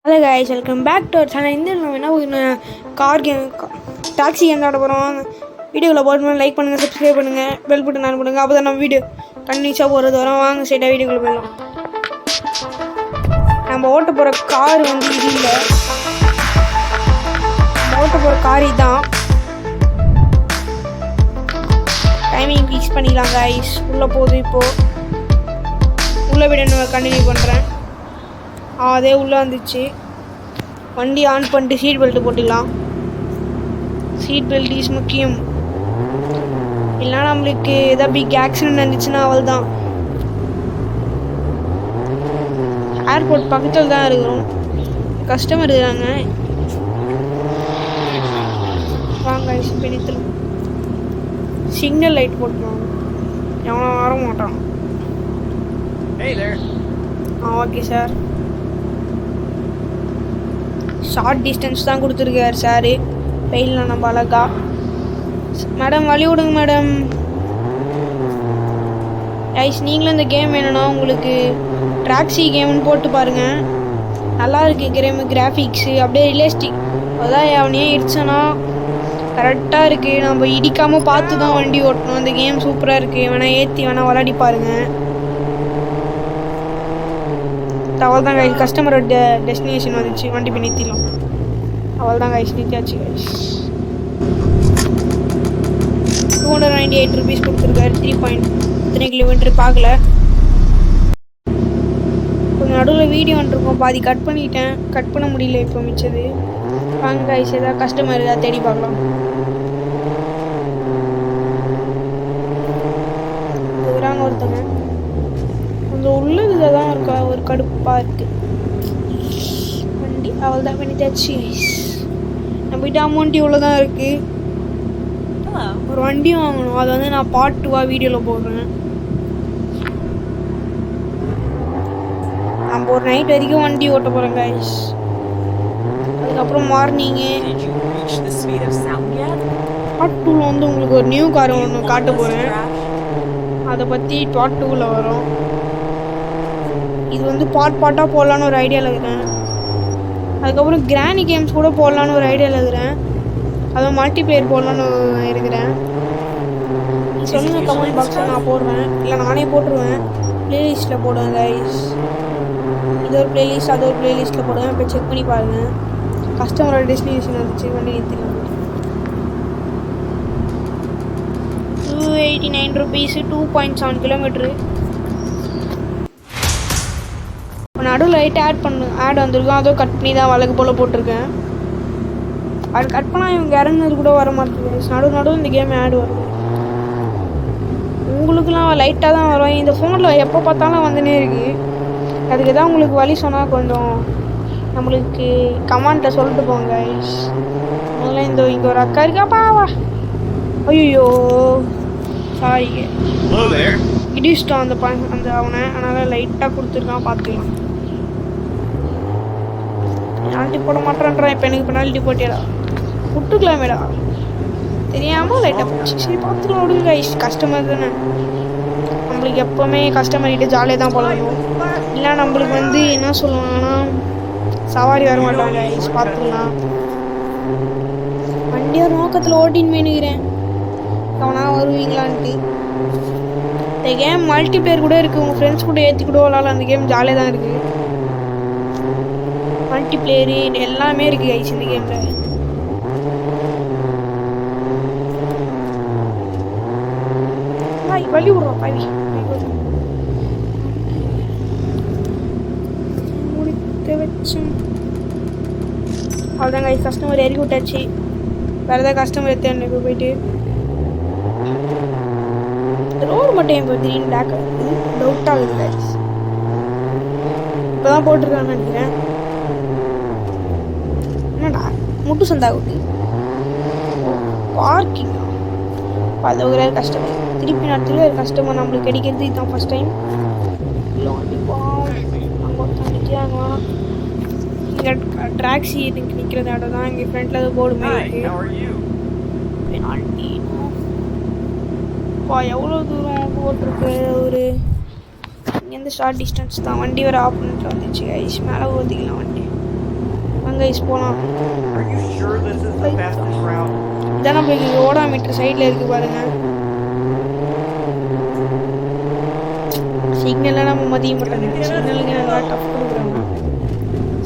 Hello guys, welcome back to our channel. இந்த நம்ம என்ன கார் கேம் டாக்ஸி கேம் ஆட போகிறோம். வீடியோவில் போட்டு லைக் பண்ணுங்கள், சப்ஸ்கிரைப் பண்ணுங்கள், பெல் பட்டன் ஆன் பண்ணுங்கள். அப்போ தான் நம்ம வீடியோ கண்டினியூஸாக போகிறது வரோம். வாங்க ஸ்ட்ரைட்டாக வீடியோக்குள்ளே போயிடலாம். நம்ம ஓட்ட போகிற கார் வந்து இது இல்லை, ஓட்ட போகிற கார் இதுதான். டைமிங் ஃபிக்ஸ் பண்ணிக்கலாம் கைஸ். உள்ளே போகுது, இப்போது உள்ளே விட நான் கண்டினியூ பண்ணுறேன். அதே உள்ளே வந்துச்சு. வண்டி ஆன் பண்ணிட்டு சீட் பெல்ட்டு போட்டுக்கலாம். சீட் பெல்ட் இஸ் முக்கியம். இல்லைனா நம்மளுக்கு ஏதாவது பிக் ஆக்சிடென்ட் இருந்துச்சுன்னா அவள் தான். ஏர்போர்ட் பக்கத்தில் தான் இருக்கிறோம். கஸ்டமர் இருக்கிறாங்க. வாங்க பெனித்தில் சிக்னல் லைட் போட்டுருவாங்க. எவனோ வர மாட்டான். Okay sir. ஷார்ட் டிஸ்டன்ஸ் தான் கொடுத்துருக்காரு சார். வெயிலில் நம்ம அழகா. மேடம் வழி விடுங்க மேடம். ஐஸ் நீங்களும் இந்த கேம் வேணும்னா உங்களுக்கு டாக்ஸி கேம்னு போட்டு பாருங்கள். நல்லா இருக்குது கேம். கிராஃபிக்ஸு அப்படியே ரியலிஸ்டிக். அதான் அவனையே இடிச்சோன்னா கரெக்டாக இருக்குது. நம்ம இடிக்காமல் பார்த்து தான் வண்டி ஓட்டணும். இந்த கேம் சூப்பராக இருக்குது. வேணால் ஏற்றி வேணால் விளாடி பாருங்கள். அவள் தான் கைஸ், கஸ்டமரோட டெஸ்டினேஷன் வந்துச்சு. வண்டி போய் நிறுத்திடலாம். அவள் தான் கைஸ், நிறுத்தியாச்சு கைஸ். 298 rupees கொடுத்துருக்காரு. 3.3 kilometer பார்க்கல. கொஞ்சம் நடுவில் வீடியோ வந்துருக்கோம், பாதி கட் பண்ணிட்டேன். கட் பண்ண முடியல இப்போ மிச்சது. வாங்க கைஸ், ஏதாவது கஸ்டமர் ஏதாவது தேடி பார்க்கலாம். இருக்கிறாங்க ஒருத்தங்க. கொஞ்சம் உள்ளதில் தான் இருக்கா, ஒரு கடுப்பாக இருக்குது வண்டி. அவள் தான் பண்ணிட்டாச்சு. நம்மகிட்ட அமௌண்ட் இவ்வளோ தான் இருக்குது. ஒரு வண்டி வாங்கணும். அதை வந்து நான் பார்ட் 2 வீடியோவில் போடுறேன். நம்ம ஒரு நைட் வரைக்கும் வண்டி ஓட்ட போகிறோம் கைஸ். அதுக்கப்புறம் மார்னிங்கு பார்ட் 2வில் வந்து உங்களுக்கு ஒரு நியூ கார் ஒன்று காட்ட போகிறேன். அதை பற்றி பார்ட் 2வில் வரும். இது வந்து பார்ட்டாக போடலான்னு ஒரு ஐடியாவில் இருக்கிறேன். அதுக்கப்புறம் கிராணி கேம்ஸ் கூட போடலான்னு ஒரு ஐடியாவில் இருக்கிறேன். அதுவும் மல்டிப்ளேயர் போடலான்னு இருக்கிறேன். சொல்லுங்கள் கமெண்ட் பாக்ஸில், நான் போடுவேன். இல்லை நானே போட்டுருவேன். ப்ளேலிஸ்ட்டில் போடுவேன் கைஸ். இது ஒரு ப்ளேலிஸ்ட், அது ஒரு ப்ளேலிஸ்ட்டில் போடுவேன். இப்போ செக் பண்ணி பாருங்கள். கஸ்டமரோட டெஸ்டினேஷன் வந்துச்சு. வண்டி நிறுத்திக்கலாம். 289 rupees, 2.7 kilometer. நடுவில் லைட் ஆட் வந்திருக்கும். அதோ கட் பண்ணி தான் வழக்கு போல் போட்டிருக்கேன். அது கட் பண்ணால் இவங்க இறங்குனது கூட வர மாட்டேங்குது. நடுவில் இந்த கேம் ஆட் வருது. உங்களுக்குலாம் லைட்டாக தான் வரும். இந்த ஃபோனில் எப்போ பார்த்தாலும் வந்துனே இருக்குது. அதுக்கு தான் உங்களுக்கு வழி சொன்னால் கொஞ்சம் நம்மளுக்கு கமெண்ட்டில் சொல்லிட்டு போங்க கைஸ். அதெல்லாம் இங்கே ஒரு அக்கா இருக்காப்பாவா. ஐயோ சாரி, இடிச்சிட்டான் அந்த அவனை. அதனால் லைட்டாக கொடுத்துருக்கான், பார்த்துக்கலாம். பெனால்ட்டி போட மாட்டேன்றான். இப்போ எனக்கு பெனால்ட்டி போட்டியடா. விட்டுக்கலாமேடா, தெரியாமல் லைட்டாக போச்சு. சரி பார்த்துக்கலாம், விடுங்க கைஸ். கஸ்டமர் தானே, நம்மளுக்கு எப்போவுமே கஸ்டமர்கிட்ட ஜாலியாக தான் போகணும். இல்லை நம்மளுக்கு வந்து என்ன சொல்லுவாங்கன்னா சவாரி வர மாட்டாங்க கைஸ். பார்த்துக்கலாம். வண்டி ஒரு நோக்கத்தில் ஓட்டின்னு வேணுங்கிறேன். அவனா வருவீங்களான்ட்டு. இந்த கேம் மல்டிப்ளேயர் கூட இருக்குது. உங்கள் ஃப்ரெண்ட்ஸ் கூட ஏற்றி கூட விளாட்லாம். அந்த கேம் ஜாலியாக தான் இருக்குது. மல்டிப்ளேயரு எல்லாமே இருக்குது கைஸ் இந்த கேமில். வழி விடுறோம் பவி. முடித்து வச்சோம். அவ்வளோதான் கைஸ், கஸ்டமர் இறக்கி விட்டாச்சு. வேறு ஏதாவது கஸ்டமர் எடுத்து இப்போ போயிட்டு ரோடு மட்டும் இப்போ திடீர்னு பிளாக் ஆகுது. டவுட் ஆகுது கைஸ். இப்போ தான் போட்டிருக்கான்னு நினைக்கிறேன். என்னடா முட்டு சந்தாகுது. பார்க்கிங் அது ஒரு கஸ்டமர். திருப்பி நடத்துல ஒரு கஸ்டமர் நம்மளுக்கு கிடைக்கிறது இதுதான் ஃபஸ்ட் டைம். இல்லை கண்டிப்பாக அங்கே ஒருத்தங்கிட்டாங்க. இங்கே டாக்ஸி இதுக்கு நிற்கிறது இடம் தான். இங்கே ஃப்ரண்ட்டில் அது போர்டு மாதிரி இருக்குது. பெனால்ட்டி பா, எவ்வளோ தூரம் போட்டிருக்கு. ஒரு இங்கேருந்து ஷார்ட் டிஸ்டன்ஸ் தான். வண்டி ஒரு ஆப்போனண்ட்டில் வந்துச்சு கைஸ். மேலே ஊற்றிக்கலாம் வண்டி. வாங்க கைஸ் போகலாம். இதான் நம்மளுக்கு ஓடாமீட்டர் சைடில் இருக்குது பாருங்க. சிக்னல்லாம் நம்ம மதிய மாட்டாங்க. சிக்னலுக்கு நல்லா டஃப் கொடுக்குறாங்க.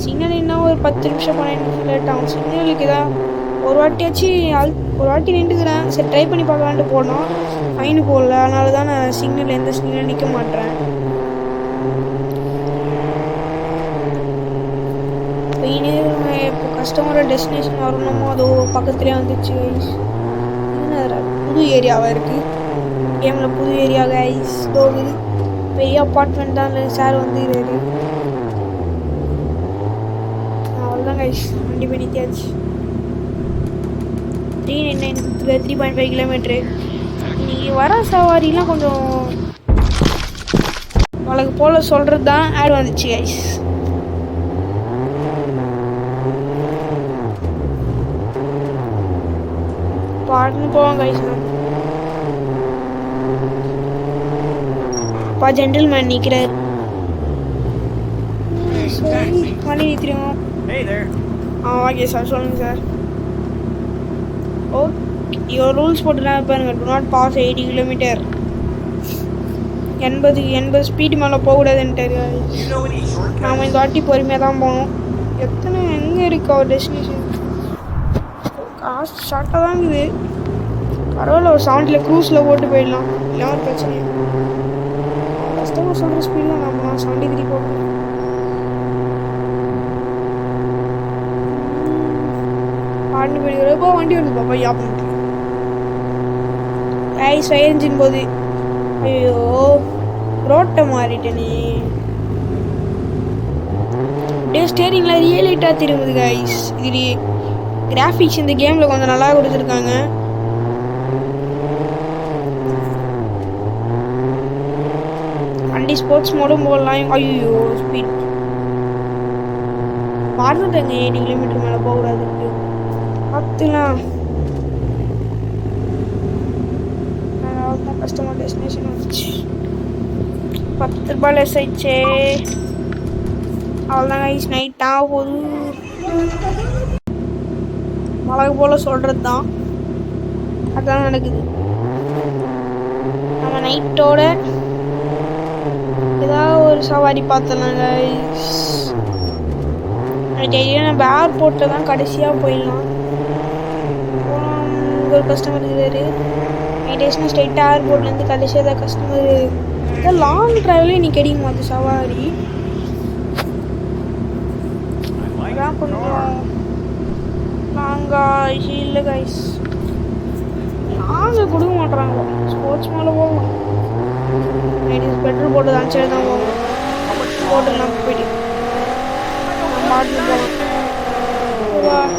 சிக்னல் இன்னும் ஒரு 10 நிமிஷம் 12 நிமிஷம் லேட் ஆகும். சிக்னலுக்கு தான் ஒரு வாட்டி நின்றுக்கிறேன். சரி ட்ரை பண்ணி பார்க்கலான்ட்டு போனோம். ஃபைனு போடல. அதனால தான் நான் சிக்னல் எந்த சிக்னல் நிற்க மாட்டேறேன். ஃபைனு இப்போ கஸ்டமரோட டெஸ்டினேஷன் வரணுமோ அதோ பக்கத்துலேயே வந்துச்சு கைஸ். புது ஏரியாவாக இருக்குது. கேமில் புது ஏரியா கைஸ். தோகுது பெரிய அப்பார்ட்மெண்ட் தான் சார் வந்து இது. அவ்வளோதான் கைஸ். வண்டி போய் நிற்காச்சு. 3.5 கிலோமீட்ரு. இன்னைக்கு வர சவாரிலாம் கொஞ்சம் வழக்கு போல் சொல்கிறது தான் ஆட் வந்துச்சு கைஸ். பாட்டுன்னு போவாங்க கைஸ். அப்பா ஜென்டில்மேன் நிற்கிறார். வண்டி நிறுத்திடுவோம். ஓகே சார் சொல்லுங்கள் சார். ஓகே இவ்வளோ ரூல்ஸ் போட்டுலாம் பாருங்கள். Do not pass 80 kilometre. 80 speed மேலே போகக்கூடாதுன்ட்டு. நாம் இந்த வாட்டி பொறுமையாக தான் போகணும். எங்கே இருக்குது அவர் டெஸ்டினேஷன்? காசு ஷார்ட்டாக தான் இருக்குது. பரவாயில்ல ஒரு 70 க்ரூஸில் ஓட்டு போயிடலாம். இல்லை ஒரு பிரச்சனை. கஸ்டமர் சொல்கிற ஸ்பீடு தான் நம்ம 73 போகணும். பாட்டு போயிடுறப்போ வண்டி வருது பாப்பா. யாப்பம் ஐஸ் வயரிஞ்சின் போது ஐயோ ரோட்டை மாறிட்டேனே. அப்படியே ஸ்டேரிங்கில் ரியலைட்டாக திரும்புது கைஸ். இது கிராஃபிக்ஸ் இந்த கேமில் கொஞ்சம் நல்லா கொடுத்துருக்காங்க. வண்டி ஸ்போர்ட்ஸ் மோடும் போடலாம். ஐயோ ஸ்பீட் மறந்துட்டேங்க. 80 கிலோமீட்டர் மேலே போகக்கூடாதுன்ட்டு பார்த்துலாம். கஸ்டமர் டெஸ்டினேஷன் வந்துச்சு. 10 ரூபாய் லெஸ் ஆயிடுச்சே. அவ்வளோதாங்க ஐஸ். நைட்டாக போது வழக்கு போல் சொல்கிறது தான். அதுதான் நடக்குது. நம்ம நைட்டோட ஏதாவது ஒரு சவாரி பார்த்தலாங்க ஐஸ். நம்ம ஏர்போர்ட்டில் தான் கடைசியாக போயிடலாம். ஒரு கஸ்டமர் இருக்காரு. டேஸ்னா ஸ்ட்ரைட்டாக ஏர்போர்ட்லேருந்து கடைசியாக தான் கஸ்டமர். இதான் லாங் ட்ராவலே நீ கிடைக்கும் அது சவாரி. அதான் கொஞ்சம் லாங்காக இல்லை கைஸ். லாங்காக கொடுக்க மாட்டுறாங்க. ஸ்போர்ட்ஸ் மேலே போகலாம். பெட்ரோல் போட்டு தான் சரி தான் போகணும். போட்டுலாம் போயிட்டு பாட்டில் போகலாம்.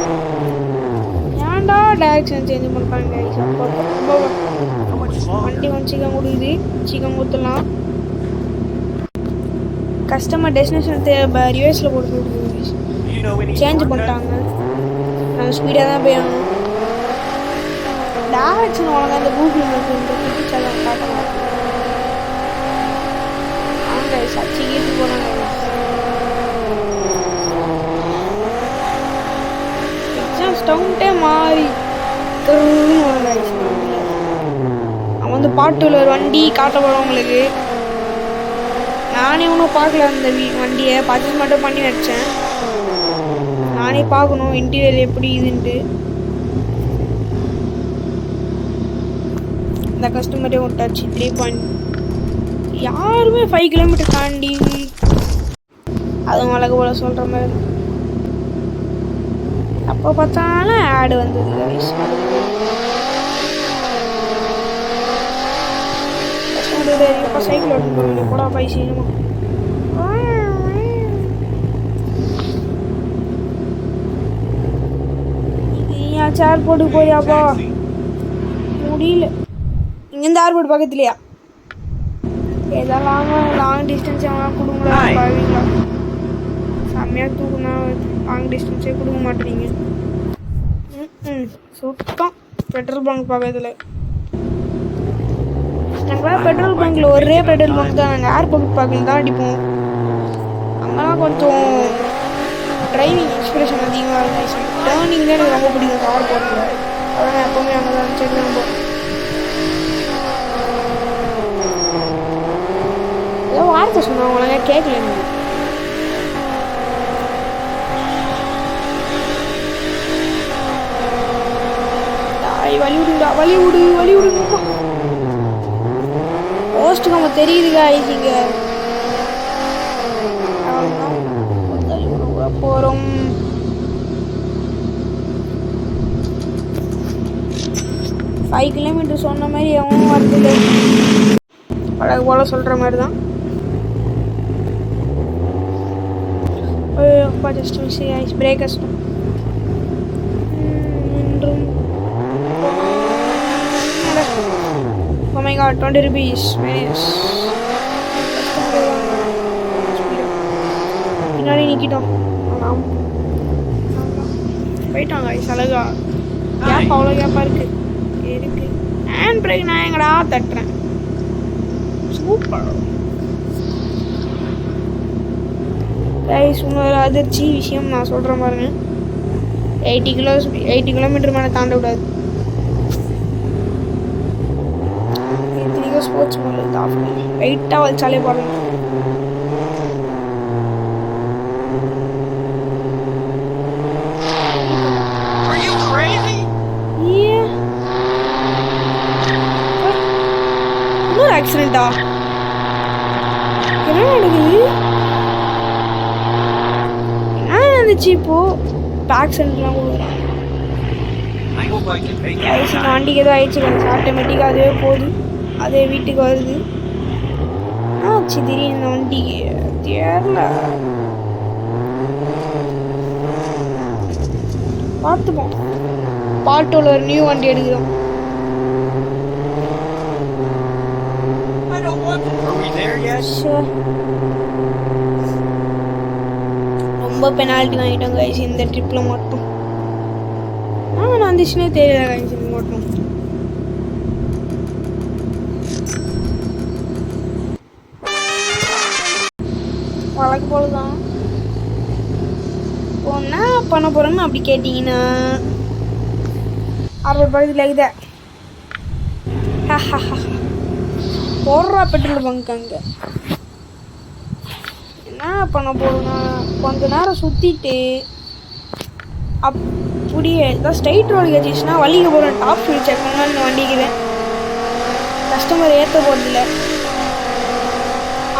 ஏன்டா டைரக்ஷன் சேஞ்ச் பண்ணுறாங்க கைஸ். அப்போ வண்டி வந்து சீக்கிரம் கொடுக்குது. சீக்கிரம் கொடுத்துடலாம். கஸ்டமர் டெஸ்டினேஷன் ரிவர்ஸில் போட்டு கொடுக்குது. சேஞ்ச் பண்ணிட்டாங்க. நாங்கள் ஸ்பீடாக தான் போயாகணும். டைரக்ஷன் வாங்க அந்த கூகுள் மேப் சேனல் காட்டலாம். வாங்க சச்சி கேட்டு போகிறாங்க. எக்ஸாம் ஸ்டவுண்டே மாறி அவன் வந்து பாட்டுல ஒரு வண்டி காட்டப்படும் உங்களுக்கு. நானே ஒன்றும் பார்க்கல அந்த வண்டியை. பர்ச்சேஸ் மட்டும் பண்ணி வச்சேன். நானே பார்க்கணும் இன்டீரியர் எப்படி இதுன்ட்டு. இந்த கஸ்டமரே விட்டாச்சு. 3 யாருமே 5 கிலோமீட்டர் தாண்டி அதுவும் அழகு போல சொல்கிற மாதிரி. அப்போ பார்த்தாலும் ஆடு வந்தது கைஸ். இப்போ சைக்கிள் ஓட்டு போகணும் கூட பைசினுமா. ஏன் ஏர்போர்ட்டுக்கு போறியாப்பா? முடியல. இங்கேருந்து ஏர்போர்ட் பக்கத்துலையா? ஏதாவது லாங் டிஸ்டன்ஸ் எல்லாம் கொடுங்களா பாவீங்களா? செம்மையாக தூக்குனா லாங் டிஸ்டன்ஸே கொடுக்க மாட்டேறீங்க. சுத்தம் பெட்ரோல் பங்க் பக்கத்தில். நாங்கள் பெட்ரோல் பங்க்கில் ஒரே பெட்ரோல் பங்க் தான். நாங்கள் ஏர்போர்ட் பக்கத்தில் தான் அடிப்போம். அங்கெல்லாம் கொஞ்சம் டிரைவிங் இன்ஸ்பிரேஷன் அதிகமாக இருந்துச்சு. டேர்னிங்லேயே எனக்கு ரொம்ப பிடிக்கும் கார் போகிறது. அதான் நான் எப்போவுமே அங்கே தான் சரி தான் போகிறேன். ஏதோ வார்த்தை சொன்னாங்க உலக கேட்கல எனக்கு. வழி விடுங்கடா, வழி விடுங்கப்பா. போஸ்ட்டுக்கு நம்ம தெரியுதுக்கா ஐசிங்க போகிறோம். ஃபைவ் கிலோமீட்டர் சொன்ன மாதிரி எவனும் வருது பழகு போல சொல்கிற மாதிரி தான். ஜஸ்ட் மிஸ் ஐஸ் பிரேக் கஷ்டம். Oh my god, 20 rupees. Nice. பின்னாடி நிற்கிட்டோம். போயிட்டாங்க ஐஸ் அழகா. கேப் அவ்வளோ கேப்பாக இருக்கு. ஹேண்ட் பிரேக் நான் எங்கடா தட்டுறேன். Super guys. இன்னொரு அதிர்ச்சி விஷயம் நான் சொல்கிறேன் பாருங்க. 80 கிலோமீட்டர் மேலே தாண்ட விடாது. ஸ்போர்ட்ஸ் மோடில் ஆஃப் பண்ணி லைட்டாக வச்சாலே பாருங்க. இன்னொரு ஆக்சிடென்ட்டா? என்ன நடக்குது? என்ன நடந்துச்சு இப்போ? ஆக்சிடென்ட்லாம் கொடுக்குறான். வண்டிக்கு எதுவும் ஆயிடுச்சு. ஆட்டோமேட்டிக்காக அதுவே போகுது, அதே வீட்டுக்கு வருது. ஆச்சு திடீர்னு இந்த வண்டிக்கு தெரியல. பார்த்துப்போம். பாட்டோவில் ஒரு நியூ வண்டி எடுக்கிறோம். ரொம்ப பெனால்ட்டி வாங்கிட்டோம் கைஸ் இந்த ட்ரிப்பில் மட்டும். நான் வந்துச்சுன்னே தெரியல கைஸ் இது மட்டும். வழக்கு போலதான். இப்போ என்ன பண்ண போகிறேன்னு அப்படி கேட்டிங்கன்னா 60 பக்கத்தில் இருக்குதே போடுறா பெட்ரோல் பங்க். அங்கே என்ன பண்ண போகிறோன்னா கொஞ்ச நேரம் சுற்றிட்டு அப்படியே ஏதாவது ஸ்ட்ரைட் ரோடு கேச்சிச்சுன்னா வழிக்கு போகிறேன். டாப் ஃபீல் செக் பண்ணால் இந்த வண்டிக்குறேன். கஸ்டமர் ஏற்ற போகிறதில்ல.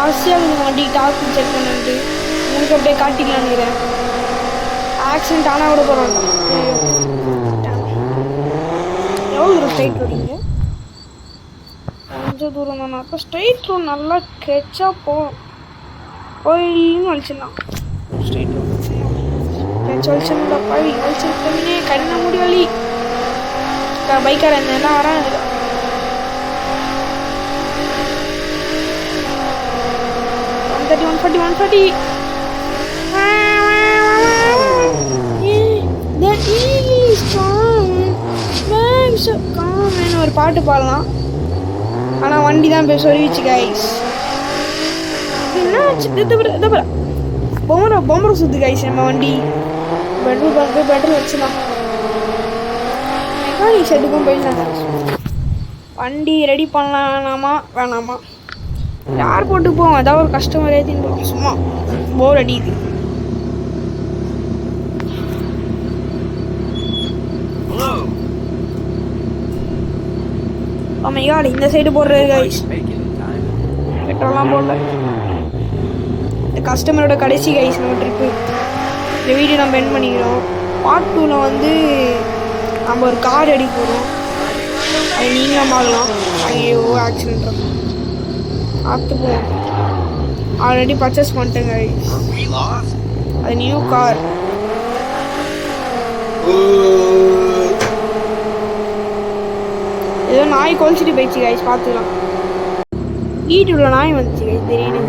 ஆசையாக இந்த வண்டி டாப் ஃபீல் செக் பண்ணிட்டு உங்களுக்கு அப்படியே காட்டிக்கலான்னுக்கிறேன். ஆக்சிடென்ட் ஆனால் கூட போகிறோம். எவ்வளோ தூரம் ஸ்ட்ரைட் ரோடுங்க? கொஞ்சம் தூரம் தானாக்கா. ஸ்ட்ரைட் ரோடு நல்லா கெச்சா போயின்னு வலிச்சிடலாம். ஸ்ட்ரைட் ரோடு கெச்ச வலிச்சிருந்தா பழி வலிச்சிருக்கே கண்ண முடி வலி. பைக்கார இருந்தேன்னா வரான். 140 ஒரு பாட்டு பாடலாம். ஆனால் வண்டி தான் போய் சொல்லிச்சு கைஸ். என்ன பொம்மரை சுத்து கைஸ் நம்ம வண்டி. பெட்ரோல் பங்கு பெட்ரோல் வச்சுலாம் மெக்கானிக் ஷெட்டுக்கும் போயிடலாம். வண்டி ரெடி பண்ணலாமா வேணாமா? ஏர்போர்ட்டுக்கு போவோம். ஏதாவது ஒரு கஸ்டமர் ஏற்றின்னு போவோம். சும்மா போர் அடிக்குது. ஆமாம் இந்த சைடு போடுறது கைஸ். பெட்ரோல்லாம் போடல. இந்த கஸ்டமரோட கடைசி கைஸ் நம்ம ட்ரிப்பு. இந்த வீடியோ நம்ம எண்ட் பண்ணிக்கிறோம். பார்ட் 2ல் வந்து நம்ம ஒரு கார் ரெடி போகிறோம். அது நீங்களும் பார்க்கலாம். ஐயோ ஆக்சிடென்ட் பார்த்துப்போம். ஆல்ரெடி பர்ச்சேஸ் பண்ணிட்டேங்க கைஸ். அது நியூ கார். ஏதோ நாய் கொலைச்சிட்டு போயிடுச்சு கைஸ். பார்த்துக்கலாம். வீட்டுக்குள்ள நாய் வந்துச்சு கைஸ் திடீர்னு.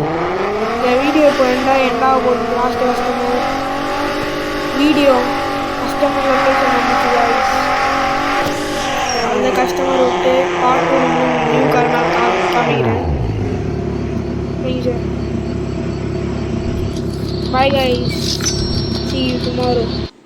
இந்த வீடியோ இப்போ எண்டாக போகுது. Last customer video customer location வந்துச்சு கைஸ். அந்த கஸ்டமர் விட்டு பார்த்து நியூ கார் நான் காமிக்கிறேன். Bye guys. see you tomorrow.